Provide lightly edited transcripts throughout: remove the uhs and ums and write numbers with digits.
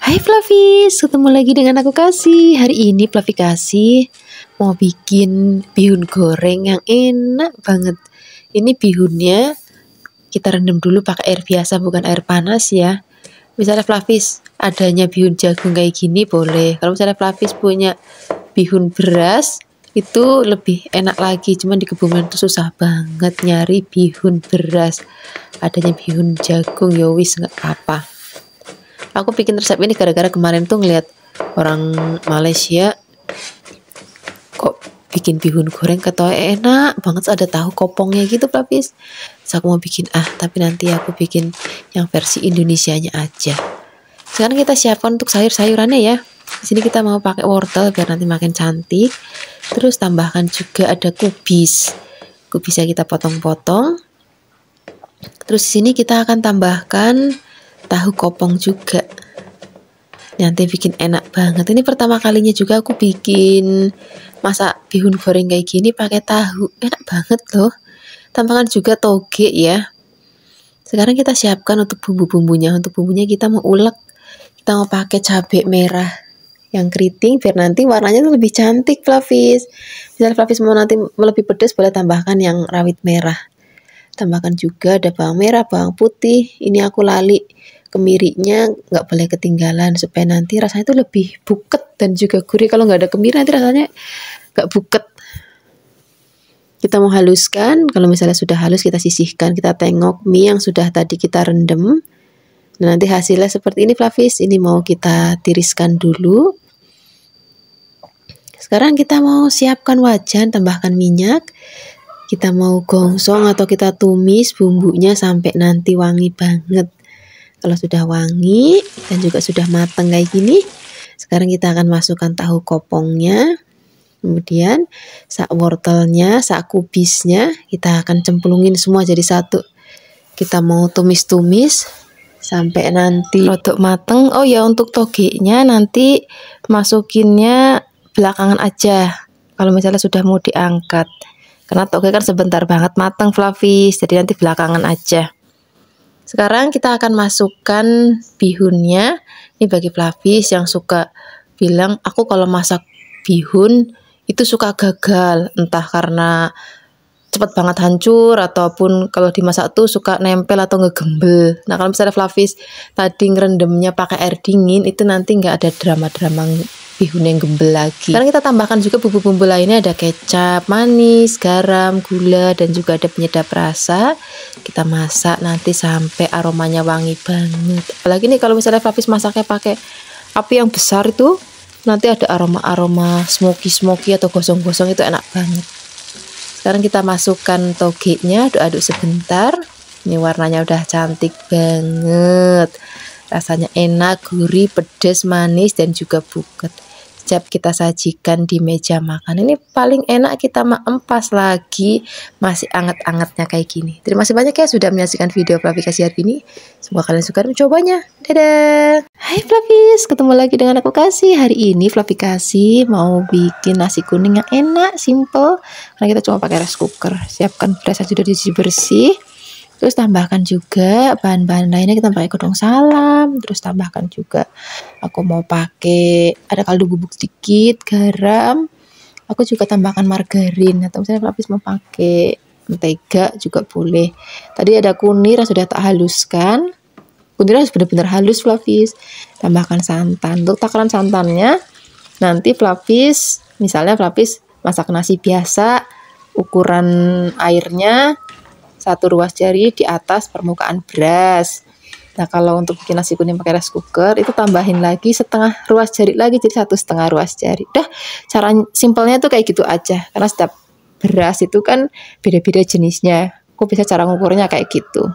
Hai Flavis, ketemu lagi dengan aku Kasih. Hari ini Flavi Kasih mau bikin bihun goreng yang enak banget. Ini bihunnya kita rendam dulu pakai air biasa, bukan air panas ya. Misalnya Flavis adanya bihun jagung kayak gini boleh. Kalau misalnya Flavis punya bihun beras itu lebih enak lagi. Cuman di Kebumen tuh susah banget nyari bihun beras. Adanya bihun jagung ya wis nggak apa-apa. Aku bikin resep ini gara-gara kemarin tuh ngeliat orang Malaysia kok bikin bihun goreng kata enak banget, ada tahu kopongnya gitu Flavis. Terus aku mau bikin tapi nanti aku bikin yang versi Indonesianya aja. Sekarang kita siapkan untuk sayur-sayurannya ya. Di sini kita mau pakai wortel biar nanti makin cantik. Terus tambahkan juga ada kubis. Kubisnya kita potong-potong. Terus di sini kita akan tambahkan tahu kopong juga. Nanti bikin enak banget. Ini pertama kalinya juga aku bikin masak bihun goreng kayak gini pakai tahu. Enak banget loh. Tambahkan juga toge ya. Sekarang kita siapkan untuk bumbu-bumbunya. Untuk bumbunya kita mau ulek. Kita mau pakai cabai merah yang keriting biar nanti warnanya tuh lebih cantik Flavis. Misalnya Flavis mau nanti lebih pedas boleh tambahkan yang rawit merah. Tambahkan juga ada bawang merah, bawang putih. Ini aku lali kemirinya nggak boleh ketinggalan supaya nanti rasanya itu lebih buket dan juga gurih. Kalau nggak ada kemiri nanti rasanya nggak buket. Kita mau haluskan. Kalau misalnya sudah halus kita sisihkan. Kita tengok mie yang sudah tadi kita rendam. Nah, nanti hasilnya seperti ini Flavis. Ini mau kita tiriskan dulu. Sekarang kita mau siapkan wajan, tambahkan minyak. Kita mau gongsong atau kita tumis bumbunya sampai nanti wangi banget. Kalau sudah wangi dan juga sudah matang kayak gini, sekarang kita akan masukkan tahu kopongnya. Kemudian sak wortelnya, sak kubisnya, kita akan cemplungin semua jadi satu. Kita mau tumis-tumis sampai nanti rodok mateng. Oh ya, untuk togenya nanti masukinnya belakangan aja. Kalau misalnya sudah mau diangkat. Karena toge kan sebentar banget matang Flavis, jadi nanti belakangan aja. Sekarang kita akan masukkan bihunnya. Ini bagi Flavis yang suka bilang, aku kalau masak bihun itu suka gagal. Entah karena cepat banget hancur, ataupun kalau dimasak tuh suka nempel atau ngegembel. Nah kalau misalnya Flavis tadi ngerendamnya pakai air dingin, itu nanti nggak ada drama-drama bihun yang gembel lagi. Sekarang kita tambahkan juga bumbu-bumbu lainnya, ada kecap manis, garam, gula, dan juga ada penyedap rasa. Kita masak nanti sampai aromanya wangi banget. Apalagi nih kalau misalnya Flavis masaknya pakai api yang besar itu, nanti ada aroma-aroma smoky-smoky atau gosong-gosong, itu enak banget. Sekarang kita masukkan togenya, aduk-aduk sebentar. Ini warnanya udah cantik banget. Rasanya enak, gurih, pedas, manis, dan juga buket. Siap kita sajikan di meja makan. Ini paling enak kita empas lagi masih anget-angetnya kayak gini. Terima kasih banyak ya sudah menyaksikan video Flavi Kasih hari ini. Semoga kalian suka mencobanya. Dadah. Hai Flavis, ketemu lagi dengan aku Kasih. Hari ini Flavi Kasih mau bikin nasi kuning yang enak, simple. Karena kita cuma pakai rice cooker. Siapkan beras yang sudah dicuci bersih. Terus tambahkan juga bahan-bahan lainnya, kita pakai godong salam. Terus tambahkan juga aku mau pakai ada kaldu bubuk sedikit, garam. Aku juga tambahkan margarin atau misalnya Flavis mau pakai mentega juga boleh. Tadi ada kunir yang sudah tak haluskan. Kunir harus benar-benar halus Flavis. Tambahkan santan. Untuk takaran santannya nanti Flavis, misalnya Flavis masak nasi biasa, ukuran airnya 1 ruas jari di atas permukaan beras. Nah kalau untuk bikin nasi kuning pakai rice cooker itu tambahin lagi setengah ruas jari lagi, jadi 1,5 ruas jari. Udah, cara simpelnya tuh kayak gitu aja. Karena setiap beras itu kan beda-beda jenisnya. Aku bisa cara ngukurnya kayak gitu.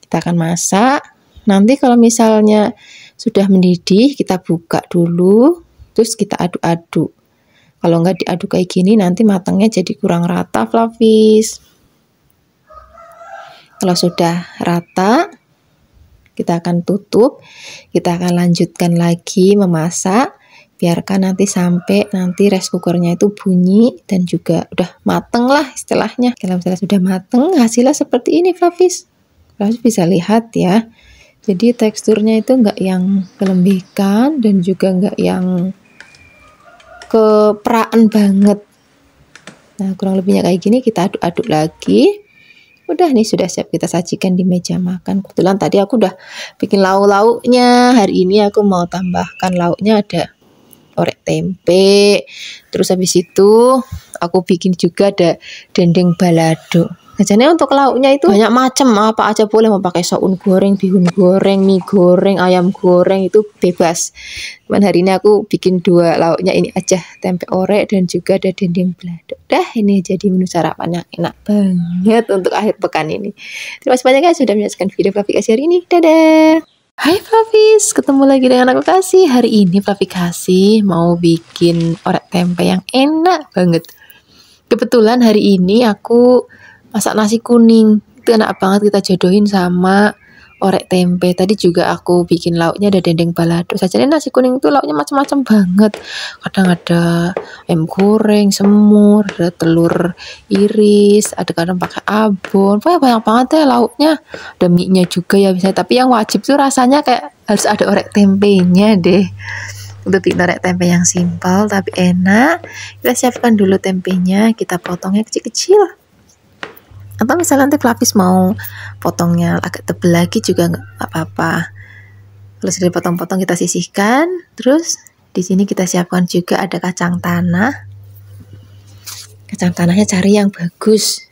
Kita akan masak. Nanti kalau misalnya sudah mendidih kita buka dulu, terus kita aduk-aduk. Kalau nggak diaduk kayak gini nanti matangnya jadi kurang rata Flavis. Kalau sudah rata, kita akan tutup. Kita akan lanjutkan lagi memasak. Biarkan nanti sampai nanti rice cookernya itu bunyi dan juga udah mateng lah istilahnya. Kalau misalnya sudah mateng, hasilnya seperti ini Flavis. Flavis bisa lihat ya. Jadi teksturnya itu nggak yang kelembekan dan juga nggak yang keperaan banget. Nah, kurang lebihnya kayak gini, kita aduk-aduk lagi. Udah nih, sudah siap kita sajikan di meja makan. Kebetulan tadi aku udah bikin lauk-lauknya. Hari ini aku mau tambahkan lauknya, ada orek tempe. Terus habis itu aku bikin juga ada dendeng balado. Jadi untuk lauknya itu banyak macam, apa aja boleh, mau pakai soun goreng, bihun goreng, mie goreng, ayam goreng, itu bebas. Cuman hari ini aku bikin 2 lauknya ini aja, tempe orek dan juga ada dendeng balado. Dah, ini jadi menu sarapan yang enak banget untuk akhir pekan ini. Terima kasih banyak guys sudah menyaksikan video Fluffy Kasih hari ini. Dadah. Hai Fluffies, ketemu lagi dengan aku Kasih. Hari ini Fluffy Kasih mau bikin orek tempe yang enak banget. Kebetulan hari ini aku masak nasi kuning. Itu enak banget kita jodohin sama orek tempe. Tadi juga aku bikin lauknya ada dendeng balado. Sajane nasi kuning itu lauknya macam-macam banget. Kadang ada ayam goreng, semur, ada telur iris, ada kadang pakai abon. Pokoknya banyak banget ya lauknya. Ada mie-nya juga ya bisa. Tapi yang wajib tuh rasanya kayak harus ada orek tempenya deh. Untuk bikin orek tempe yang simpel tapi enak, kita siapkan dulu tempenya, kita potongnya kecil-kecil. Atau misalnya nanti Fluffy mau potongnya agak tebal lagi juga nggak apa-apa. Kalau sudah potong-potong kita sisihkan. Terus di sini kita siapkan juga ada kacang tanah. Kacang tanahnya cari yang bagus.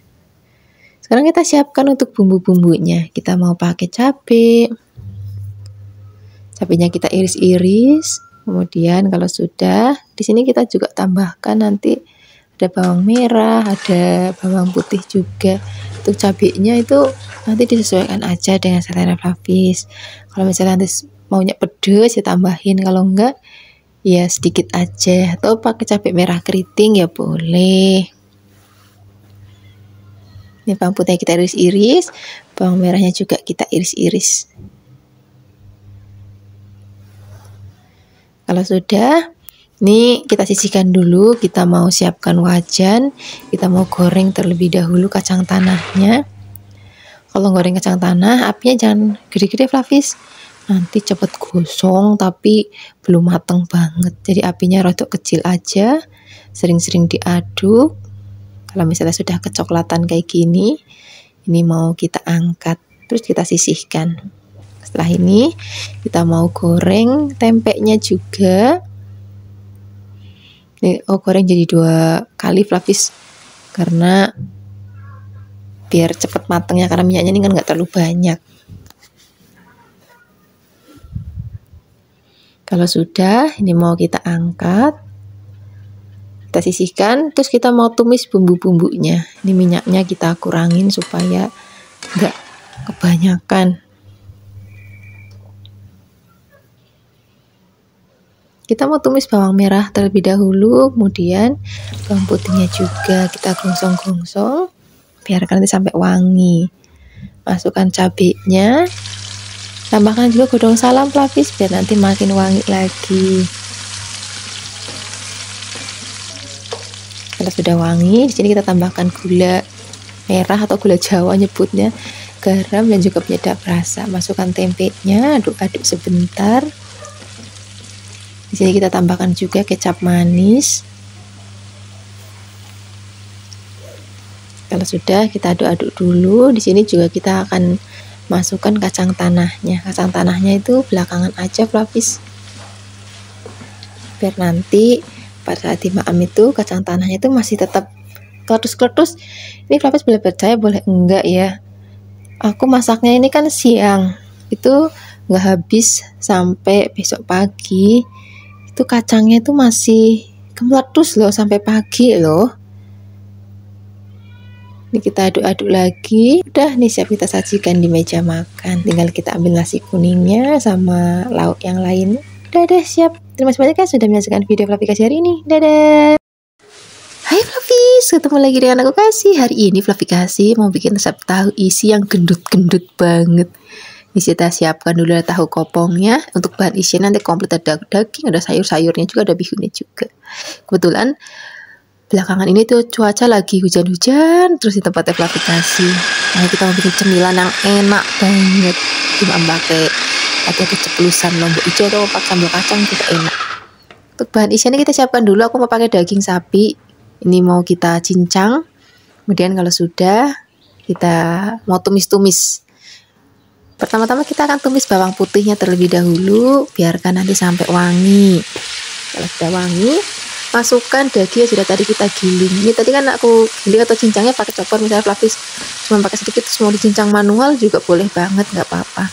Sekarang kita siapkan untuk bumbu-bumbunya. Kita mau pakai cabai. Cabenya kita iris-iris. Kemudian kalau sudah, di sini kita juga tambahkan nanti ada bawang merah, ada bawang putih juga. Untuk cabenya itu nanti disesuaikan aja dengan selera Fluffy. Kalau misalnya nanti maunya pedes ya tambahin, kalau enggak ya sedikit aja. Atau pakai cabai merah keriting ya boleh. Ini bawang putihnya kita iris-iris, bawang merahnya juga kita iris-iris. Kalau sudah, ini kita sisihkan dulu, kita mau siapkan wajan, kita mau goreng terlebih dahulu kacang tanahnya. Kalau goreng kacang tanah, apinya jangan gede-gede Fluffy, nanti cepet gosong tapi belum mateng banget. Jadi apinya rodok kecil aja, sering-sering diaduk. Kalau misalnya sudah kecoklatan kayak gini, ini mau kita angkat, terus kita sisihkan. Setelah ini kita mau goreng tempenya juga. Ini goreng jadi 2 kali Fluffy karena biar cepat matangnya, karena minyaknya ini kan nggak terlalu banyak. Kalau sudah, ini mau kita angkat, kita sisihkan, terus kita mau tumis bumbu-bumbunya. Ini minyaknya kita kurangin supaya nggak kebanyakan. Kita mau tumis bawang merah terlebih dahulu, kemudian bawang putihnya juga kita gongsong-gongsong, biarkan nanti sampai wangi. Masukkan cabenya, tambahkan juga godong salam Fluffy biar nanti makin wangi lagi. Kalau sudah wangi, di sini kita tambahkan gula merah atau gula Jawa nyebutnya, garam dan juga penyedap rasa. Masukkan tempenya, aduk-aduk sebentar. Di sini kita tambahkan juga kecap manis. Kalau sudah, kita aduk-aduk dulu. Di sini juga kita akan masukkan kacang tanahnya. Kacang tanahnya itu belakangan aja Fluffy. Biar nanti pada saat dimaam itu kacang tanahnya itu masih tetap kletus-kletus. Ini Fluffy boleh percaya boleh enggak ya. Aku masaknya ini kan siang. Itu nggak habis sampai besok pagi. Itu kacangnya itu masih kemeletus loh sampai pagi loh. Ini kita aduk-aduk lagi. Udah nih siap kita sajikan di meja makan. Tinggal kita ambil nasi kuningnya sama lauk yang lain. Udah deh siap. Terima kasih banyak ya sudah menyaksikan video Fluffy Kasih hari ini. Dadah. Hai Fluffy, ketemu lagi dengan aku Kasih. Hari ini Fluffy Kasih mau bikin resep tahu isi yang gendut-gendut banget. Kita siapkan dulu tahu kopongnya. Untuk bahan isian nanti komplit, ada daging, ada sayur-sayurnya juga, ada bihunnya juga. Kebetulan belakangan ini tuh cuaca lagi hujan-hujan terus di tempatnya Flavikasi. Nah, kita mau bikin cemilan yang enak banget. Cuma pakai ada ceplusan lombok hijau atau pakai sambal kacang juga enak. Untuk bahan isiannya kita siapkan dulu. Aku mau pakai daging sapi. Ini mau kita cincang. Kemudian kalau sudah kita mau tumis-tumis. Pertama-tama kita akan tumis bawang putihnya terlebih dahulu, biarkan nanti sampai wangi. Kalau sudah wangi, masukkan daging yang sudah tadi kita giling. Ini tadi kan aku giling atau cincangnya pakai chopper, misalnya Flavis cuma pakai sedikit terus mau dicincang manual juga boleh banget, nggak apa-apa.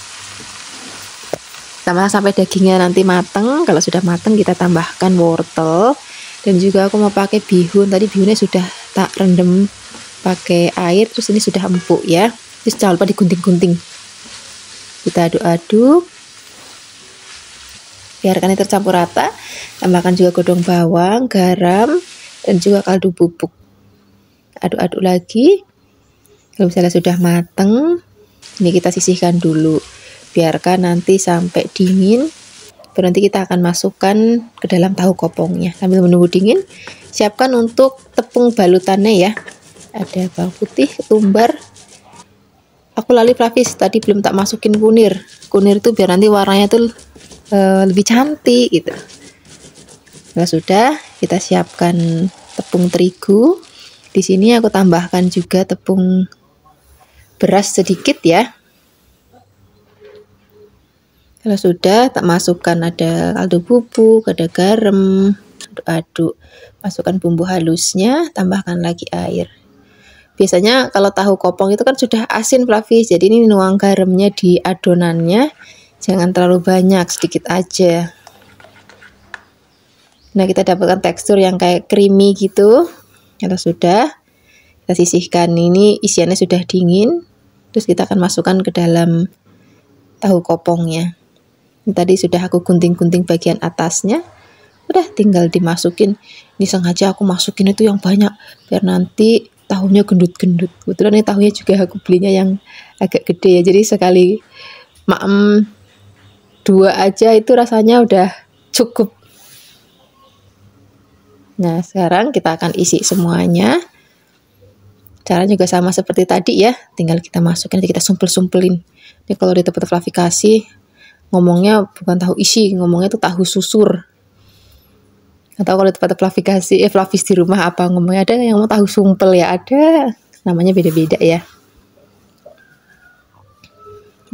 Tambah sampai dagingnya nanti mateng. Kalau sudah mateng kita tambahkan wortel, dan juga aku mau pakai bihun. Tadi bihunnya sudah tak rendam pakai air, terus ini sudah empuk ya. Terus jangan lupa digunting-gunting. Kita aduk-aduk, biarkan ini tercampur rata. Tambahkan juga godong bawang, garam, dan juga kaldu bubuk. Aduk-aduk lagi. Kalau misalnya sudah mateng, ini kita sisihkan dulu. Biarkan nanti sampai dingin. Baru nanti kita akan masukkan ke dalam tahu kopongnya. Sambil menunggu dingin, siapkan untuk tepung balutannya ya. Ada bawang putih, ketumbar. Aku lali Flavis, tadi belum tak masukin kunir. Kunir itu biar nanti warnanya tuh lebih cantik gitu. Nah, sudah kita siapkan tepung terigu. Di sini aku tambahkan juga tepung beras sedikit ya. Kalau sudah tak masukkan ada kaldu bubuk, ada garam, aduk-aduk. Masukkan bumbu halusnya, tambahkan lagi air. Biasanya kalau tahu kopong itu kan sudah asin Flavis, jadi ini nuang garamnya di adonannya, jangan terlalu banyak, sedikit aja. Nah, kita dapatkan tekstur yang kayak creamy gitu. Kalau sudah, kita sisihkan. Ini isiannya sudah dingin, terus kita akan masukkan ke dalam tahu kopongnya. Ini tadi sudah aku gunting-gunting bagian atasnya, udah tinggal dimasukin. Ini sengaja aku masukin itu yang banyak, biar nanti tahunya gendut-gendut. Kebetulan ini tahunya juga aku belinya yang agak gede ya, jadi sekali maem 2 aja itu rasanya udah cukup. Nah, sekarang kita akan isi semuanya. Caranya juga sama seperti tadi ya, tinggal kita masukin, nanti kita sumpel-sumpelin. Ini kalau di tempat Flavikasi ngomongnya bukan tahu isi, ngomongnya itu tahu susur. Atau kalau di tempat Flavikasi, Flavis di rumah apa ngomongnya, ada yang mau tahu sumpel ya, ada, namanya beda-beda ya.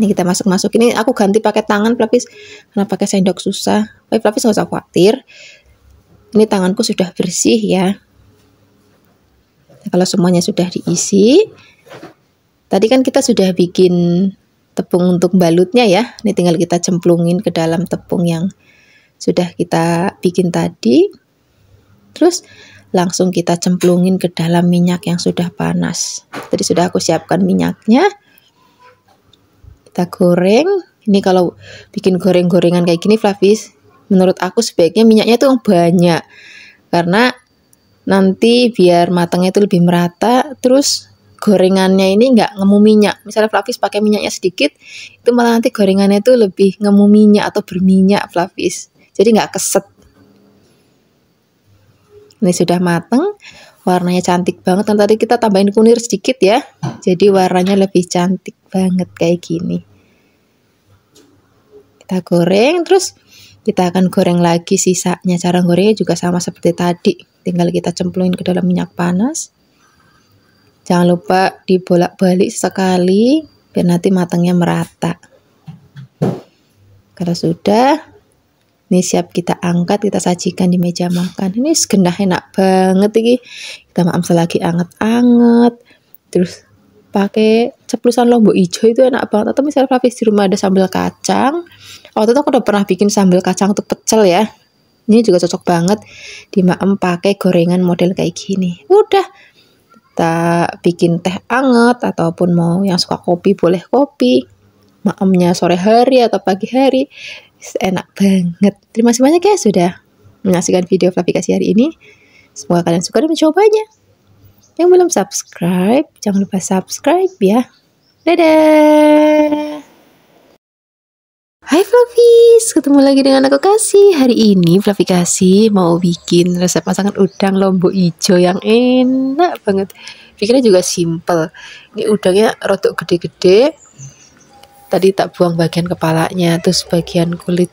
Ini kita masuk-masuk, ini aku ganti pakai tangan Flavis, karena pakai sendok susah. Tapi Flavis nggak usah khawatir, ini tanganku sudah bersih ya. Nah, kalau semuanya sudah diisi, tadi kan kita sudah bikin tepung untuk balutnya ya, ini tinggal kita cemplungin ke dalam tepung yang sudah kita bikin tadi, terus langsung kita cemplungin ke dalam minyak yang sudah panas. Tadi sudah aku siapkan minyaknya, kita goreng. Ini kalau bikin goreng-gorengan kayak gini Flavis, menurut aku sebaiknya minyaknya itu yang banyak, karena nanti biar matangnya itu lebih merata, terus gorengannya ini nggak ngemu minyak. Misalnya Flavis pakai minyaknya sedikit, itu malah nanti gorengannya itu lebih ngemu minyak atau berminyak Flavis. Jadi nggak keset. Ini sudah mateng, warnanya cantik banget. Dan tadi kita tambahin kunir sedikit ya, jadi warnanya lebih cantik banget kayak gini. Kita goreng, terus kita akan goreng lagi sisanya. Cara gorengnya juga sama seperti tadi, tinggal kita cemplungin ke dalam minyak panas. Jangan lupa dibolak-balik sekali, biar nanti matangnya merata. Kalau sudah, ini siap kita angkat, kita sajikan di meja makan. Ini segenah enak banget ini. Kita makan lagi anget-anget. Terus pakai ceplusan lombok hijau itu enak banget. Atau misalnya Flavis di rumah ada sambal kacang. Waktu itu aku udah pernah bikin sambal kacang untuk pecel ya. Ini juga cocok banget dimaem pakai gorengan model kayak gini. Udah, kita bikin teh anget ataupun mau yang suka kopi boleh kopi. Maemnya sore hari atau pagi hari. Enak banget. Terima kasih banyak ya sudah menyaksikan video Flavikasi hari ini. Semoga kalian suka dan mencobanya. Yang belum subscribe, jangan lupa subscribe ya. Dadah. Hai Flavis, ketemu lagi dengan aku Kasih. Hari ini Flavi Kasih mau bikin resep masakan udang lombok hijau yang enak banget. Bikinnya juga simple. Ini udangnya rodok gede-gede. Tadi tak buang bagian kepalanya, terus bagian kulit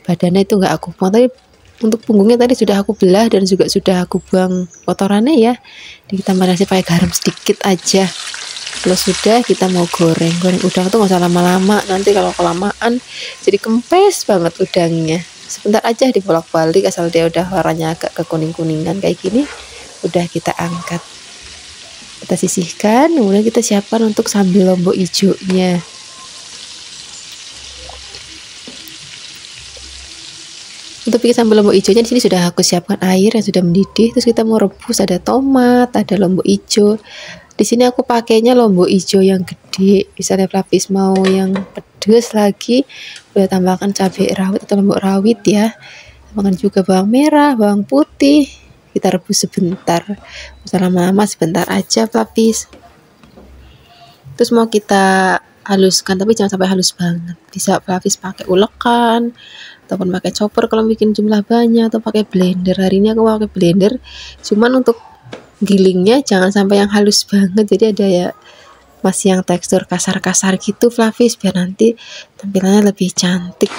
badannya itu nggak aku buang. Tapi untuk punggungnya tadi sudah aku belah dan juga sudah aku buang kotorannya ya. Jadi kita panasi pakai garam sedikit aja. Kalau sudah kita mau goreng udang tuh nggak usah lama-lama, nanti kalau kelamaan jadi kempes banget udangnya. Sebentar aja dibolak-balik asal dia udah warnanya agak kekuning-kuningan kayak gini, udah kita angkat, kita sisihkan, kemudian kita siapkan untuk sambal lombok hijaunya. Untuk bikin sambal lombok hijaunya di sini sudah aku siapkan air yang sudah mendidih, terus kita mau rebus, ada tomat, ada lombok hijau. Di sini aku pakainya lombok hijau yang gede. Misalnya Flavis mau yang pedas lagi, boleh tambahkan cabai rawit atau lombok rawit ya. Tambahkan juga bawang merah, bawang putih. Kita rebus sebentar. Usah lama-lama, sebentar aja Flavis. Terus mau kita haluskan, tapi jangan sampai halus banget. Bisa Flavis pakai ulekan ataupun pakai chopper kalau bikin jumlah banyak, atau pakai blender. Hari ini aku pakai blender. Cuman untuk gilingnya jangan sampai yang halus banget, jadi ada ya masih yang tekstur kasar-kasar gitu Flavis, biar nanti tampilannya lebih cantik.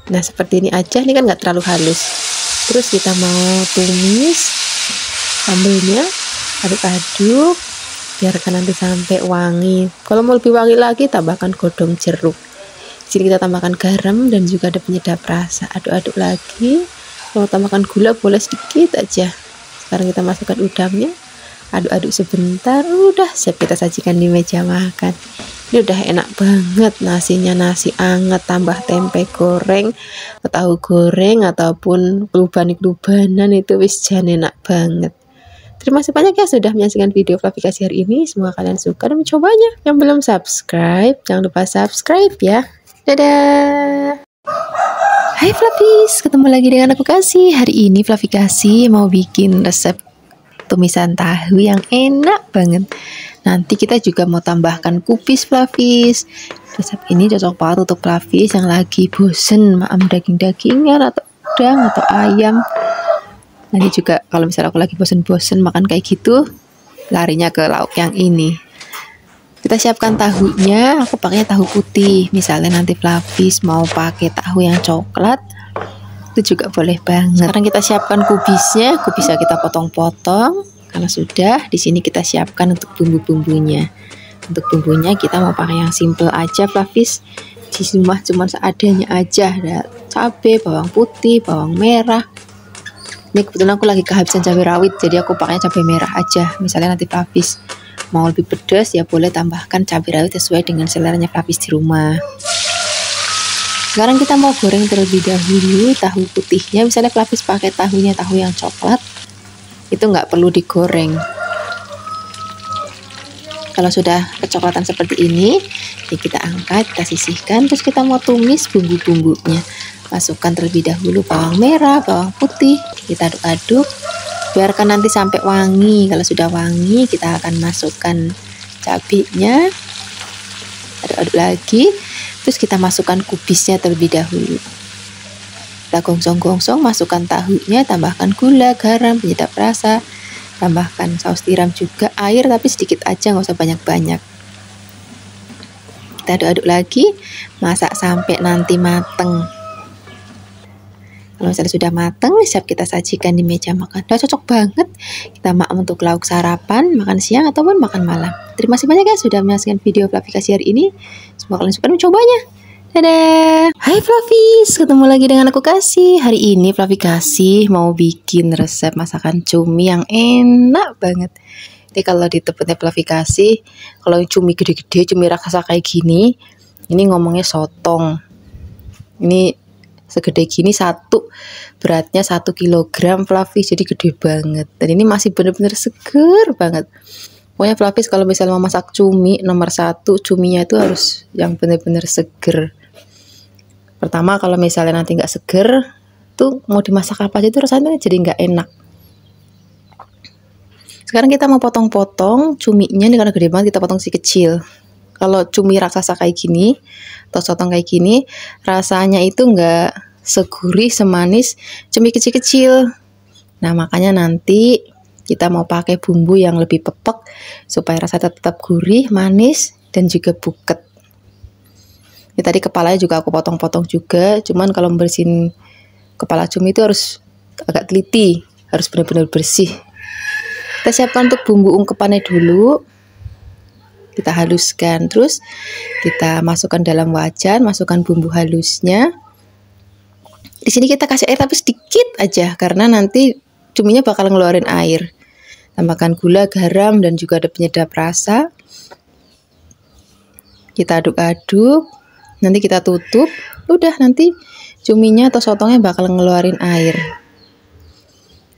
Nah seperti ini aja, ini kan nggak terlalu halus. Terus kita mau tumis sambelnya, aduk-aduk biarkan nanti sampai wangi. Kalau mau lebih wangi lagi tambahkan godong jeruk. Di sini kita tambahkan garam dan juga ada penyedap rasa. Aduk-aduk lagi. Kalau tambahkan gula boleh sedikit aja. Sekarang kita masukkan udangnya. Aduk-aduk sebentar. Udah siap kita sajikan di meja makan. Ini udah enak banget nasinya, nasi anget tambah tempe goreng, tahu goreng ataupun keluban-kelubanan, itu wis jan enak banget. Terima kasih banyak ya sudah menyaksikan video Flavi Kasih hari ini. Semoga kalian suka dan mencobanya. Yang belum subscribe, jangan lupa subscribe ya. Dadah. Hai Flavis, ketemu lagi dengan aku Kasih. Hari ini Flavi Kasih mau bikin resep tumisan tahu yang enak banget. Nanti kita juga mau tambahkan kubis Flavis. Resep ini cocok banget untuk Flavis yang lagi bosen makan daging-dagingan atau udang atau ayam. Nanti juga kalau misalnya aku lagi bosen-bosen makan kayak gitu, larinya ke lauk yang ini. Kita siapkan tahunya, aku pakainya tahu putih. Misalnya nanti Flavis mau pakai tahu yang coklat, itu juga boleh banget. Sekarang kita siapkan kubisnya, kubisnya kita potong-potong. Karena sudah, di sini kita siapkan untuk bumbu-bumbunya. Untuk bumbunya kita mau pakai yang simple aja Flavis. Di rumah cuma seadanya aja, ada cabai, bawang putih, bawang merah. Ini kebetulan aku lagi kehabisan cabai rawit, jadi aku pakainya cabai merah aja. Misalnya nanti Flavis mau lebih pedas ya boleh tambahkan cabai rawit sesuai dengan seleranya Flavis di rumah. Sekarang kita mau goreng terlebih dahulu tahu putihnya. Misalnya Flavis pakai tahunya tahu yang coklat, itu nggak perlu digoreng. Kalau sudah kecoklatan seperti ini, ya kita angkat, kita sisihkan, terus kita mau tumis bumbu-bumbunya. Masukkan terlebih dahulu bawang merah, bawang putih, kita aduk-aduk. Biarkan nanti sampai wangi. Kalau sudah wangi, kita akan masukkan cabenya. Aduk-aduk lagi. Terus kita masukkan kubisnya terlebih dahulu. Kita gongsong-gongsong, masukkan tahunya, tambahkan gula, garam, penyedap rasa. Tambahkan saus tiram juga, air tapi sedikit aja, nggak usah banyak-banyak. Kita aduk-aduk lagi, masak sampai nanti mateng. Kalau misalnya sudah matang, siap kita sajikan di meja makan. Udah cocok banget kita makan untuk lauk sarapan, makan siang ataupun makan malam. Terima kasih banyak ya sudah menyaksikan video Flavi Kasih hari ini. Semoga kalian suka dan mencobanya. Dadah. Hai Flavis, ketemu lagi dengan aku Kasih. Hari ini Flavi Kasih mau bikin resep masakan cumi yang enak banget. Jadi kalau di tempatnya Flavi Kasih, kalau cumi gede-gede, cumi raksasa kayak gini, ini ngomongnya sotong. Ini segede gini satu, beratnya 1 kilogram Flavis, jadi gede banget. Dan ini masih bener-bener seger banget. Pokoknya Flavis kalau misalnya mau masak cumi, nomor 1 cuminya itu harus yang bener-bener seger. Pertama kalau misalnya nanti nggak seger, tuh mau dimasak apa aja itu rasanya jadi nggak enak. Sekarang kita mau potong-potong cuminya, ini karena gede banget kita potong kecil. Kalau cumi raksasa kayak gini atau sotong kayak gini, rasanya itu enggak segurih semanis cumi kecil-kecil. Nah, makanya nanti kita mau pakai bumbu yang lebih pepek supaya rasanya tetap gurih, manis, dan juga buket. Ini tadi kepalanya juga aku potong-potong juga, cuman kalau membersihin kepala cumi itu harus agak teliti, harus benar-benar bersih. Kita siapkan untuk bumbu ungkepannya dulu. Kita haluskan, terus kita masukkan dalam wajan, masukkan bumbu halusnya. Di sini kita kasih air tapi sedikit aja karena nanti cuminya bakal ngeluarin air. Tambahkan gula, garam, dan juga ada penyedap rasa. Kita aduk-aduk, nanti kita tutup. Udah, nanti cuminya atau sotongnya bakal ngeluarin air.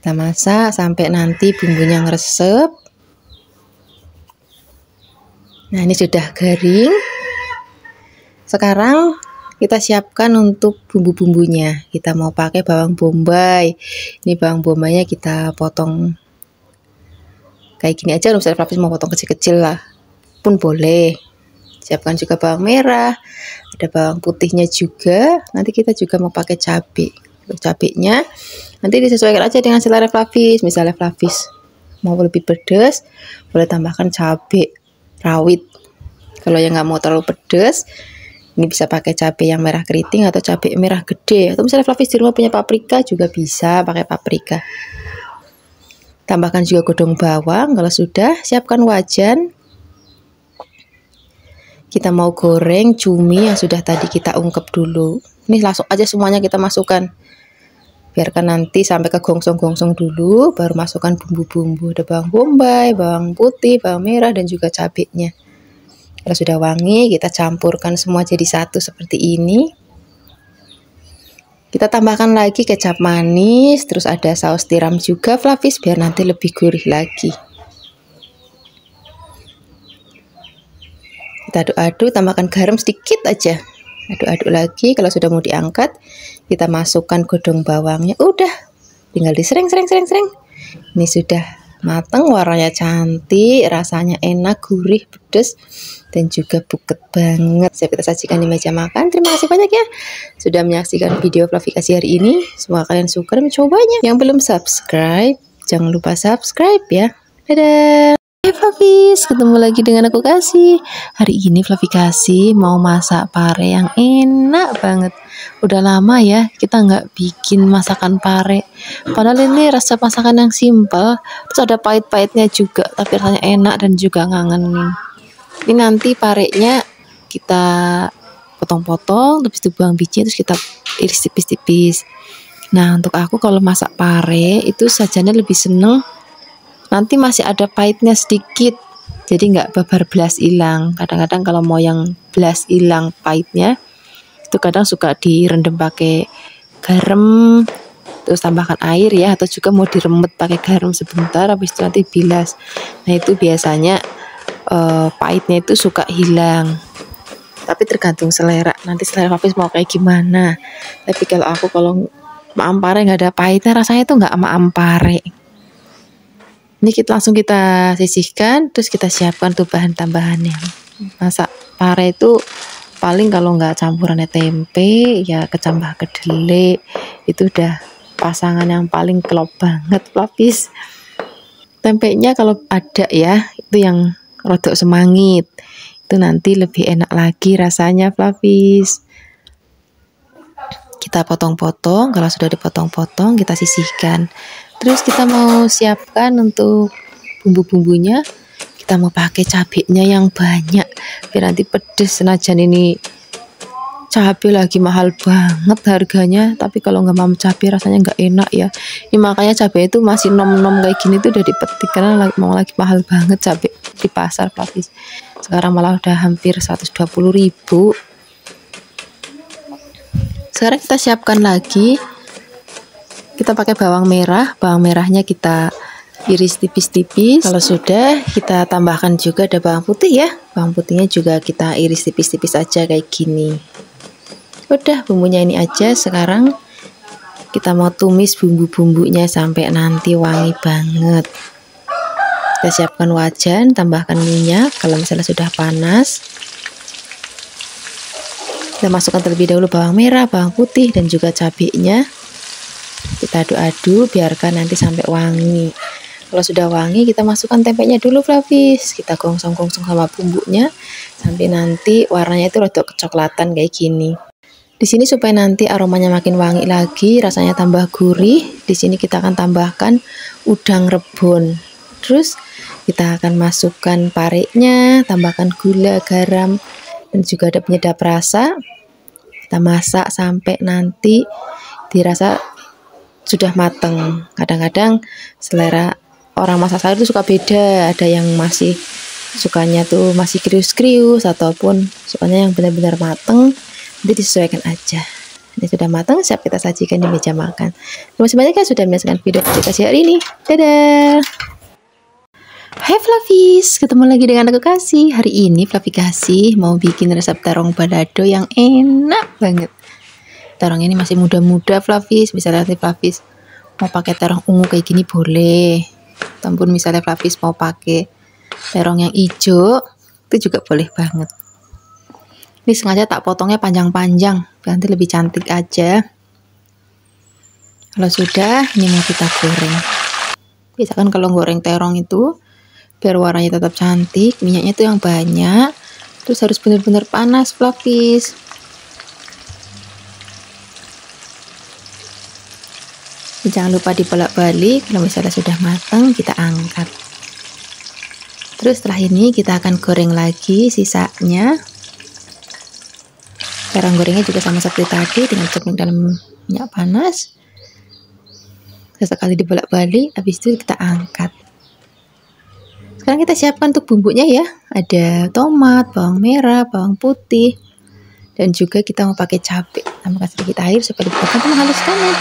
Kita masak sampai nanti bumbunya ngeresep. Nah, ini sudah garing. Sekarang kita siapkan untuk bumbu-bumbunya. Kita mau pakai bawang bombay. Ini bawang bombaynya kita potong kayak gini aja, misalnya Flavis mau potong kecil-kecil lah pun boleh. Siapkan juga bawang merah, ada bawang putihnya juga. Nanti kita juga mau pakai cabai. Cabainya nanti disesuaikan aja dengan selera Flavis. Misalnya Flavis mau lebih pedas, boleh tambahkan cabai rawit. Kalau yang nggak mau terlalu pedas, ini bisa pakai cabai yang merah keriting atau cabai merah gede. Atau misalnya Flavis di rumah punya paprika juga bisa pakai paprika. Tambahkan juga godong bawang. Kalau sudah, siapkan wajan. Kita mau goreng cumi yang sudah tadi kita ungkep dulu. Ini langsung aja semuanya kita masukkan. Biarkan nanti sampai ke gongsong-gongsong dulu, baru masukkan bumbu-bumbu. Ada bawang bombay, bawang putih, bawang merah, dan juga cabenya. Kalau sudah wangi, kita campurkan semua jadi satu seperti ini. Kita tambahkan lagi kecap manis, terus ada saus tiram juga Flavis biar nanti lebih gurih lagi. Kita aduk-aduk, tambahkan garam sedikit aja. Aduk-aduk lagi, kalau sudah mau diangkat, kita masukkan godong bawangnya. Udah, tinggal disering. Ini sudah matang, warnanya cantik, rasanya enak, gurih, pedas, dan juga buket banget. Siap kita sajikan di meja makan. Terima kasih banyak ya sudah menyaksikan video Flavikasi hari ini. Semoga kalian suka dan mencobanya. Yang belum subscribe, jangan lupa subscribe ya. Dadah. Hai Flavis, ketemu lagi dengan aku Kasih. Hari ini Flavikasi mau masak pare yang enak banget. Udah lama ya kita nggak bikin masakan pare. Padahal ini rasa masakan yang simple, terus ada pahit-pahitnya juga, tapi rasanya enak dan juga ngangenin. Ini nanti parenya kita potong-potong, terus itu buang biji, terus kita iris tipis-tipis. Nah, untuk aku kalau masak pare itu sajiannya lebih seneng nanti masih ada pahitnya sedikit, jadi nggak babar belas hilang. Kadang-kadang kalau mau yang belas hilang pahitnya, itu kadang suka direndam pakai garam, terus tambahkan air ya, atau juga mau diremet pakai garam sebentar, habis itu nanti bilas. Nah, itu biasanya pahitnya itu suka hilang. Tapi tergantung selera, nanti selera Flavis mau kayak gimana. Tapi kalau aku, kalau maam pare nggak ada pahitnya, rasanya itu nggak maam pare. Ini langsung kita sisihkan, terus kita siapkan tuh bahan tambahannya. Masak pare itu paling kalau nggak campurannya tempe, ya kecambah kedelai, itu udah pasangan yang paling klop banget Flavis. Tempenya kalau ada ya, itu yang rodok semangit, itu nanti lebih enak lagi rasanya Flavis. Kita potong-potong, kalau sudah dipotong-potong kita sisihkan. Terus kita mau siapkan untuk bumbu-bumbunya. Kita mau pakai cabenya yang banyak biar nanti pedes. Senajan ini cabai lagi mahal banget harganya, tapi kalau nggak mau cabai rasanya nggak enak ya. Ini makanya cabai itu masih nom-nom kayak gini tuh udah dipetik karena lagi mahal banget cabai di pasar Flavis. Sekarang malah udah hampir 120.000. Sekarang kita siapkan lagi. Kita pakai bawang merah, bawang merahnya kita iris tipis-tipis. Kalau sudah, kita tambahkan juga ada bawang putih ya. Bawang putihnya juga kita iris tipis-tipis aja kayak gini. Udah, bumbunya ini aja. Sekarang kita mau tumis bumbu-bumbunya sampai nanti wangi banget. Kita siapkan wajan, tambahkan minyak. Kalau misalnya sudah panas, kita masukkan terlebih dahulu bawang merah, bawang putih, dan juga cabenya. Kita aduk-aduk, biarkan nanti sampai wangi. Kalau sudah wangi, kita masukkan tempenya dulu, Flavis. Kita gongsong-gongsong sama bumbunya sampai nanti warnanya itu rada kecoklatan kayak gini. Di sini supaya nanti aromanya makin wangi lagi, rasanya tambah gurih. Di sini kita akan tambahkan udang rebon. Terus kita akan masukkan pareknya, tambahkan gula, garam, dan juga ada penyedap rasa. Kita masak sampai nanti dirasa sudah mateng. Kadang-kadang selera orang masak sayur itu suka beda. Ada yang masih sukanya tuh masih krius-krius ataupun sukanya yang benar-benar mateng. Nanti disesuaikan aja. Ini sudah matang, siap kita sajikan di meja makan. Terima kasih banyak ya sudah menyaksikan video kasih hari ini. Dadah. Hai Flavis, ketemu lagi dengan aku Kasih. Hari ini Flavi Kasih mau bikin resep terong balado yang enak banget. Terong ini masih muda-muda Flavis. Misalnya Flavis mau pakai terong ungu kayak gini boleh. Ataupun misalnya Flavis mau pakai terong yang hijau, itu juga boleh banget. Ini sengaja tak potongnya panjang-panjang, nanti lebih cantik aja. Kalau sudah, ini mau kita goreng. Biasakan kalau goreng terong itu, biar warnanya tetap cantik, minyaknya itu yang banyak. Terus harus benar-benar panas, Flavis. Jangan lupa dibolak-balik, kalau misalnya sudah matang, kita angkat. Terus setelah ini kita akan goreng lagi sisanya. Cara gorengnya juga sama seperti tadi, dengan cemplung dalam minyak panas. Sesekali dibolak-balik, habis itu kita angkat. Sekarang kita siapkan untuk bumbunya ya. Ada tomat, bawang merah, bawang putih, dan juga kita mau pakai cabai. Tambahkan sedikit air supaya dipotong untuk menghaluskannya.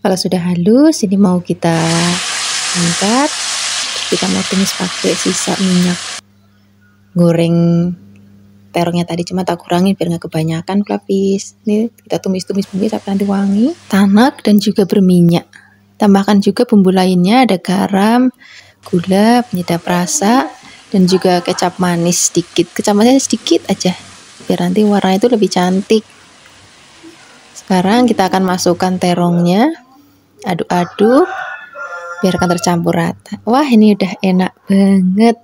Kalau sudah halus, ini mau kita angkat. Kita mau tumis pakai sisa minyak goreng terongnya tadi, cuma tak kurangin biar nggak kebanyakan Flavis. Ini kita tumis-tumis bumbu sampai nanti wangi, tanak dan juga berminyak. Tambahkan juga bumbu lainnya, ada garam, gula, penyedap rasa, dan juga kecap manis sedikit. Kecap manisnya sedikit aja biar nanti warnanya itu lebih cantik. Sekarang kita akan masukkan terongnya, aduk-aduk, biarkan tercampur rata. Wah, ini udah enak banget.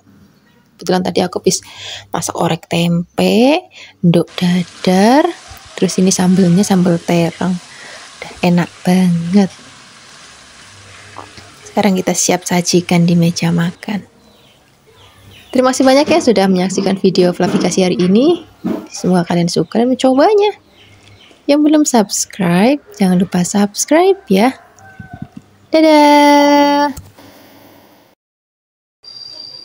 Kebetulan tadi aku habis masak orek tempe, endok dadar, terus ini sambelnya sambal terong. Udah enak banget. Sekarang kita siap sajikan di meja makan. Terima kasih banyak ya sudah menyaksikan video Flavi Kasih hari ini. Semoga kalian suka dan mencobanya. Yang belum subscribe, jangan lupa subscribe ya. Dadah.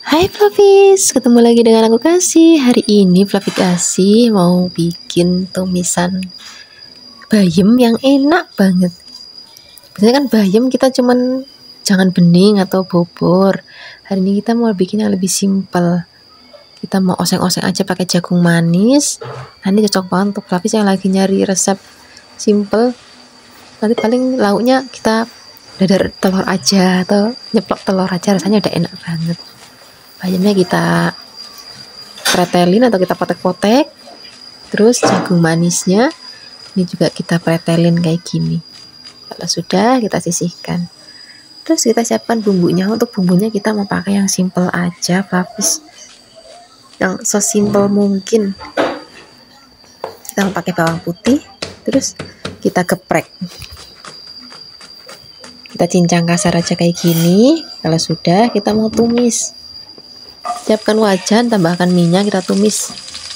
Hai Flavis, ketemu lagi dengan aku Kasih. Hari ini Flavi Kasih mau bikin tumisan bayam yang enak banget. Biasanya kan bayam kita cuman jangan bening atau bobor. Hari ini kita mau bikin yang lebih simpel. Kita mau oseng-oseng aja pakai jagung manis. Nah, ini cocok banget untuk Flavis yang lagi nyari resep simple. Nanti paling lauknya kita dadar telur aja atau nyeplok telur aja, rasanya udah enak banget. Bayamnya kita pretelin atau kita potek-potek. Terus jagung manisnya ini juga kita pretelin kayak gini. Kalau sudah, kita sisihkan. Terus kita siapkan bumbunya. Untuk bumbunya kita mau pakai yang simple aja, Flavis. Yang sesimpel mungkin. Kita mau pakai bawang putih, terus kita geprek. Kita cincang kasar aja kayak gini. Kalau sudah, kita mau tumis. Siapkan wajan, tambahkan minyak, kita tumis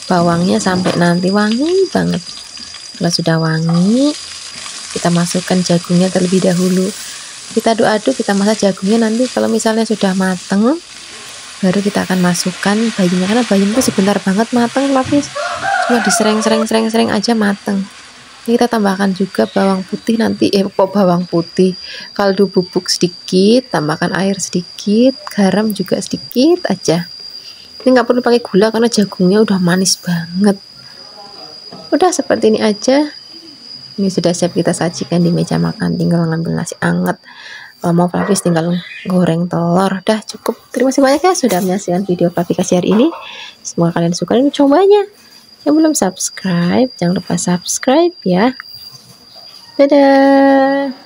bawangnya sampai nanti wangi banget. Kalau sudah wangi, kita masukkan jagungnya terlebih dahulu. Kita aduk-aduk, kita masak jagungnya. Nanti kalau misalnya sudah mateng, baru kita akan masukkan bayamnya, karena bayam itu sebentar banget mateng, Flavis. Cuma disereng-sereng aja mateng. Ini kita tambahkan juga bawang putih nanti, bawang putih, kaldu bubuk sedikit, tambahkan air sedikit, garam juga sedikit aja. Ini nggak perlu pakai gula karena jagungnya udah manis banget. Udah seperti ini aja. Ini sudah siap kita sajikan di meja makan, tinggal ngambil nasi anget. Kalau mau Fluffy tinggal goreng telur. Dah cukup. Terima kasih banyak ya sudah menyaksikan video Fluffy hari ini. Semoga kalian suka dan mencobanya. Yang belum subscribe, jangan lupa subscribe ya. Dadah.